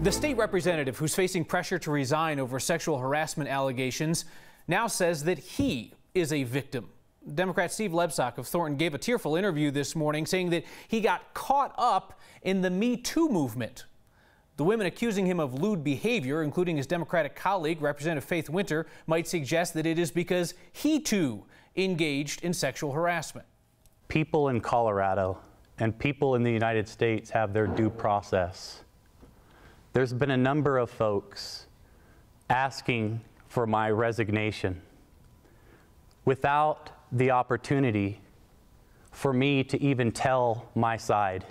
The state representative who's facing pressure to resign over sexual harassment allegations now says that he is a victim. Democrat Steve Lebsock of Thornton gave a tearful interview this morning saying that he got caught up in the Me Too movement. The women accusing him of lewd behavior, including his Democratic colleague, Representative Faith Winter, might suggest that it is because he too engaged in sexual harassment. People in Colorado and people in the United States have their due process. There's been a number of folks asking for my resignation without the opportunity for me to even tell my side.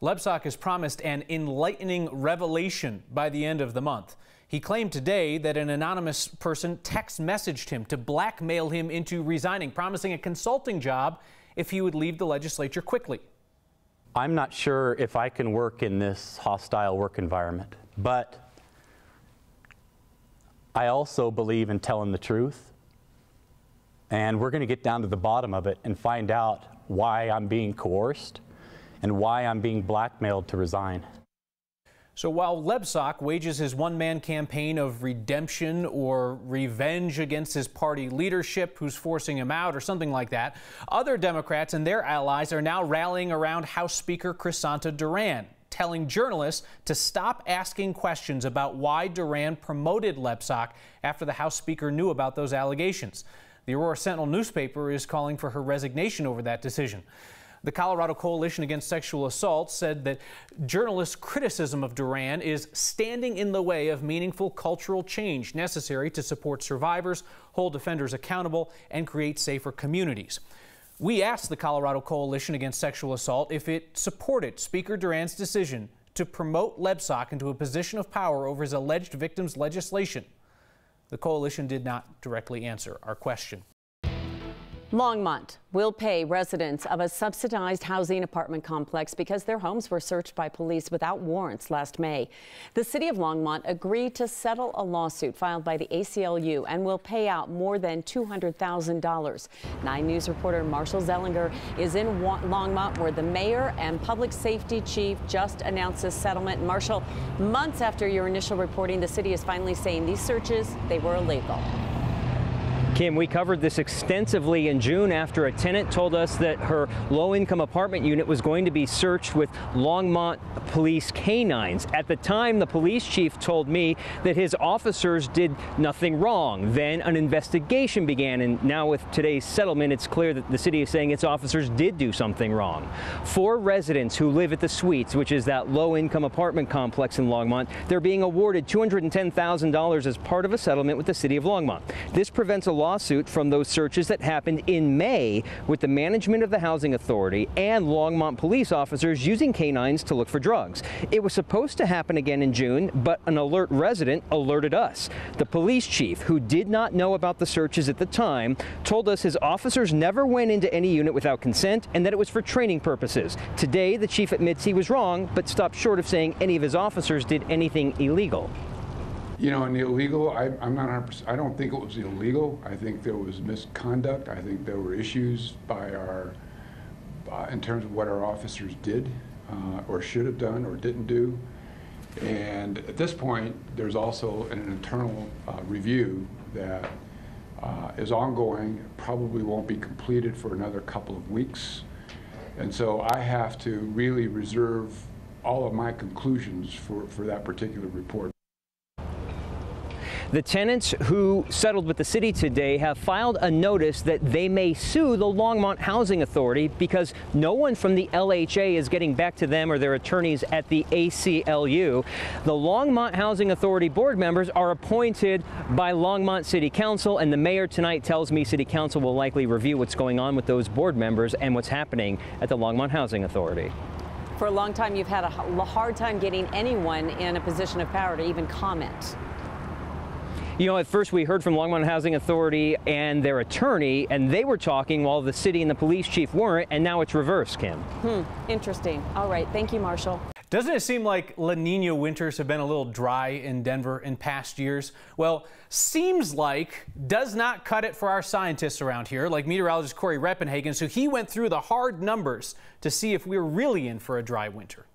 Lebsock has promised an enlightening revelation by the end of the month. He claimed today that an anonymous person text messaged him to blackmail him into resigning, promising a consulting job if he would leave the legislature quickly. I'm not sure if I can work in this hostile work environment, but I also believe in telling the truth. And we're going to get down to the bottom of it and find out why I'm being coerced and why I'm being blackmailed to resign. So while Lebsock wages his one-man campaign of redemption or revenge against his party leadership who's forcing him out or something like that, other Democrats and their allies are now rallying around House Speaker Crisanta Duran, telling journalists to stop asking questions about why Duran promoted Lebsock after the House Speaker knew about those allegations. The Aurora Sentinel newspaper is calling for her resignation over that decision. The Colorado Coalition Against Sexual Assault said that journalists' criticism of Duran is standing in the way of meaningful cultural change necessary to support survivors, hold offenders accountable, and create safer communities. We asked the Colorado Coalition Against Sexual Assault if it supported Speaker Duran's decision to promote Lebsock into a position of power over his alleged victims' legislation. The coalition did not directly answer our question. Longmont will pay residents of a subsidized housing apartment complex because their homes were searched by police without warrants last May. The city of Longmont agreed to settle a lawsuit filed by the ACLU and will pay out more than $200,000. 9 News reporter Marshall Zellinger is in Longmont, where the mayor and public safety chief just announced this settlement. Marshall, months after your initial reporting, the city is finally saying these searches, they were illegal. Kim, we covered this extensively in June after a tenant told us that her low-income apartment unit was going to be searched with Longmont police canines. At the time, the police chief told me that his officers did nothing wrong. Then an investigation began, and now with today's settlement, it's clear that the city is saying its officers did do something wrong. 4 residents who live at the Suites, which is that low-income apartment complex in Longmont, they're being awarded $210,000 as part of a settlement with the city of Longmont. This prevents a lawsuit from those searches that happened in May with the management of the housing authority and Longmont police officers using canines to look for drugs. It was supposed to happen again in June, but an alert resident alerted us. The police chief, who did not know about the searches at the time, told us his officers never went into any unit without consent and that it was for training purposes. Today, the chief admits he was wrong, but stopped short of saying any of his officers did anything illegal. You know, in the illegal, I'm not 100%. I don't think it was illegal. I think there was misconduct. I think there were issues by in terms of what our officers did or should have done or didn't do. And at this point, there's also an internal review that is ongoing, probably won't be completed for another couple of weeks. And so I have to really reserve all of my conclusions for that particular report. The tenants who settled with the city today have filed a notice that they may sue the Longmont Housing Authority because no one from the LHA is getting back to them or their attorneys at the ACLU. The Longmont Housing Authority board members are appointed by Longmont City Council, and the mayor tonight tells me City Council will likely review what's going on with those board members and what's happening at the Longmont Housing Authority. For a long time, you've had a hard time getting anyone in a position of power to even comment. You know, at first we heard from Longmont Housing Authority and their attorney, and they were talking while the city and the police chief weren't, and now it's reversed, Kim. Interesting. All right. Thank you, Marshall. Doesn't it seem like La Niña winters have been a little dry in Denver in past years? Well, seems like does not cut it for our scientists around here, like meteorologist Corey Reppenhagen, so he went through the hard numbers to see if we're really in for a dry winter.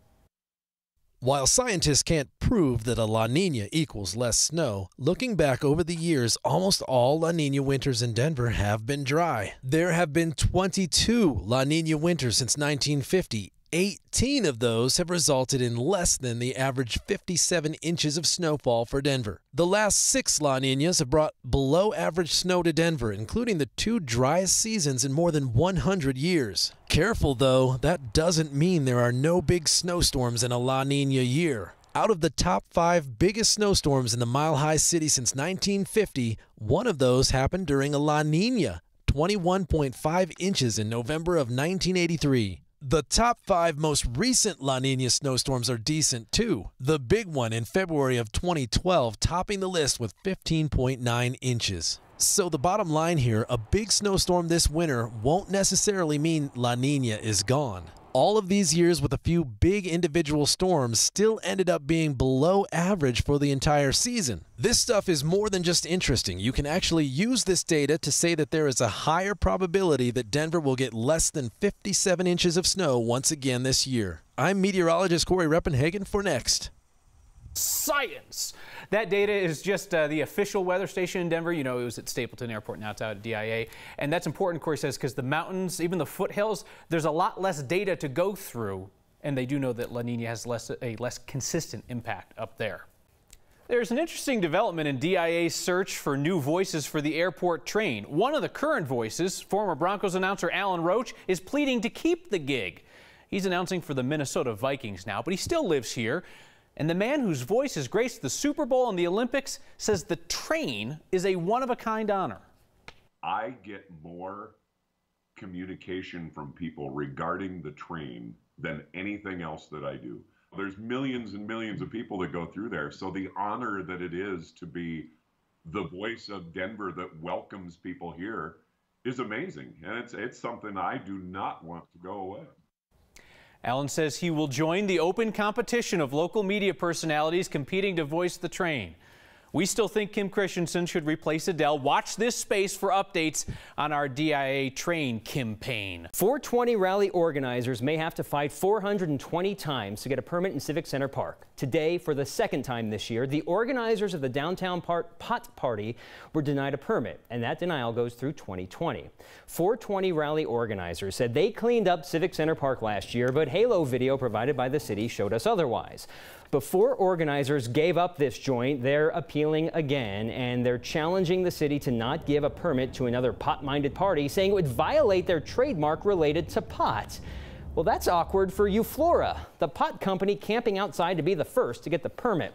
While scientists can't prove that a La Niña equals less snow, looking back over the years, almost all La Niña winters in Denver have been dry. There have been 22 La Niña winters since 1950. 18 of those have resulted in less than the average 57 inches of snowfall for Denver. The last 6 La Niñas have brought below average snow to Denver, including the 2 driest seasons in more than 100 years. Careful though, that doesn't mean there are no big snowstorms in a La Niña year. Out of the top 5 biggest snowstorms in the Mile High City since 1950, one of those happened during a La Niña, 21.5 inches in November of 1983. The top 5 most recent La Niña snowstorms are decent too. The big one in February of 2012 topping the list with 15.9 inches. So the bottom line here, a big snowstorm this winter won't necessarily mean La Niña is gone. All of these years with a few big individual storms still ended up being below average for the entire season. This stuff is more than just interesting. You can actually use this data to say that there is a higher probability that Denver will get less than 57 inches of snow once again this year. I'm meteorologist Corey Reppenhagen for Next. Science. That data is just the official weather station in Denver. You know, it was at Stapleton Airport, now it's out at DIA. And that's important, Corey says, because the mountains, even the foothills, there's a lot less data to go through. And they do know that La Niña has a less consistent impact up there. There's an interesting development in DIA's search for new voices for the airport train. One of the current voices, former Broncos announcer Alan Roach, is pleading to keep the gig. He's announcing for the Minnesota Vikings now, but he still lives here. And the man whose voice has graced the Super Bowl and the Olympics says the train is a one-of-a-kind honor. I get more communication from people regarding the train than anything else that I do. There's millions and millions of people that go through there. So the honor that it is to be the voice of Denver that welcomes people here is amazing. And it's something I do not want to go away. Alan says he will join the open competition of local media personalities competing to voice the train. We still think Kim Christensen should replace Adele. Watch this space for updates on our DIA train campaign. 420 rally organizers may have to fight 420 times to get a permit in Civic Center Park. Today, for the second time this year, the organizers of the downtown pot party were denied a permit, and that denial goes through 2020. 420 rally organizers said they cleaned up Civic Center Park last year, but Halo video provided by the city showed us otherwise. Before organizers gave up this joint, they're appealing again, and they're challenging the city to not give a permit to another pot-minded party, saying it would violate their trademark related to pot. Well, that's awkward for Euflora, the pot company camping outside to be the first to get the permit.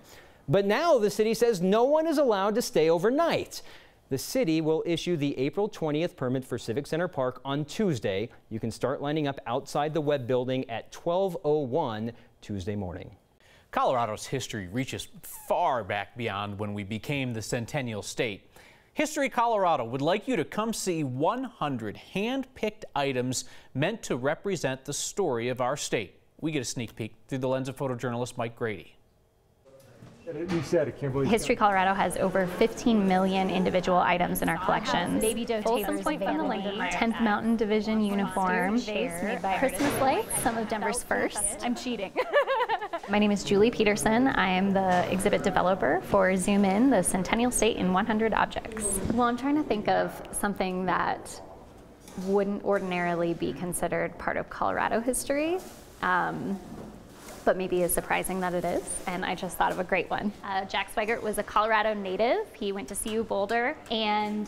But now the city says no one is allowed to stay overnight. The city will issue the April 20th permit for Civic Center Park on Tuesday. You can start lining up outside the Webb building at 12:01 Tuesday morning. Colorado's history reaches far back beyond when we became the Centennial State. History Colorado would like you to come see 100 hand-picked items meant to represent the story of our state. We get a sneak peek through the lens of photojournalist Mike Grady. History Colorado has over 15 million individual items in our collections. Baby doe Folsom Point from the Lindenmeyer, 10th Mountain Division uniform, Christmas lights, some of Denver's first. I'm cheating. My name is Julie Peterson. I am the exhibit developer for Zoom In, the Centennial State in 100 Objects. Well, I'm trying to think of something that wouldn't ordinarily be considered part of Colorado history. But maybe is surprising that it is, and I just thought of a great one. Jack Swigert was a Colorado native. He went to CU Boulder, and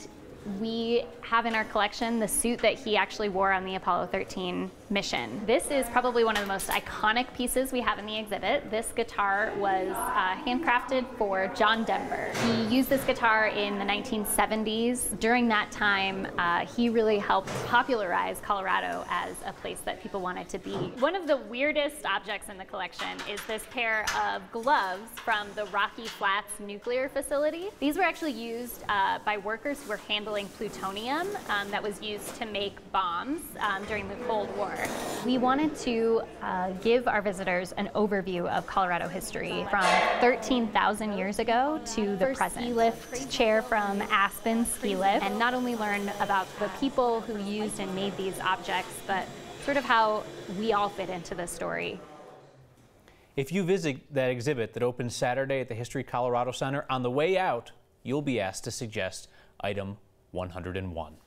we have in our collection the suit that he actually wore on the Apollo 13 mission. This is probably one of the most iconic pieces we have in the exhibit. This guitar was handcrafted for John Denver. He used this guitar in the 1970s. During that time, he really helped popularize Colorado as a place that people wanted to be. One of the weirdest objects in the collection is this pair of gloves from the Rocky Flats nuclear facility. These were actually used by workers who were handling plutonium that was used to make bombs during the Cold War. We wanted to give our visitors an overview of Colorado history from 13,000 years ago to the present. Ski lift chair from Aspen Ski Lift, and not only learn about the people who used and made these objects, but sort of how we all fit into the story. If you visit that exhibit that opens Saturday at the History Colorado Center, on the way out, you'll be asked to suggest item 101.